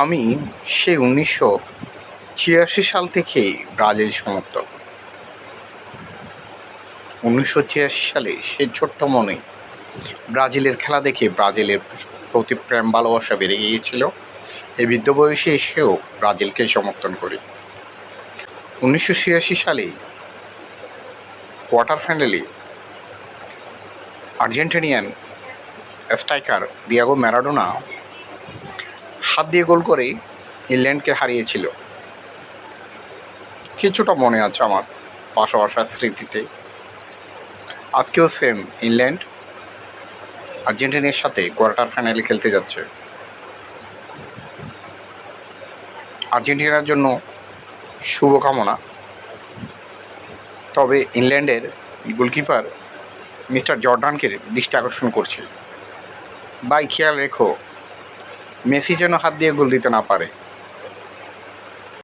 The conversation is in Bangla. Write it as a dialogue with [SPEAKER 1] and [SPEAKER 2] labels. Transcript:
[SPEAKER 1] আমি সেই ১৯৮৬ সাল থেকেই ব্রাজিল সমর্থক। ১৯৮৬ সালে সে ছোট্ট মনে ব্রাজিলের খেলা দেখে ব্রাজিলের প্রতি প্রেম ভালোবাসা বেড়ে গিয়েছিল। এই বৃদ্ধ বয়সে এসেও ব্রাজিলকে সমর্থন করি। ১৯৮৬ সালে কোয়ার্টার ফাইনালে আর্জেন্টিনিয়ান স্ট্রাইকার দিয়েগো ম্যারাডোনা হাত দিয়ে গোল করে ইংল্যান্ডকে হারিয়েছিল। কিছুটা মনে আছে আমার ভাষা স্মৃতিতে। আজকেও সেম ইংল্যান্ড আর্জেন্টিনার সাথে কোয়ার্টার ফাইনালে খেলতে যাচ্ছে। আর্জেন্টিনার জন্য শুভকামনা। তবে ইংল্যান্ডের গোলকিপার মিস্টার জর্ডানকে দৃষ্টি আকর্ষণ করছে, ভাই খেয়াল রেখো মেসি যেন হাত দিয়ে গোল দিতে না পারে।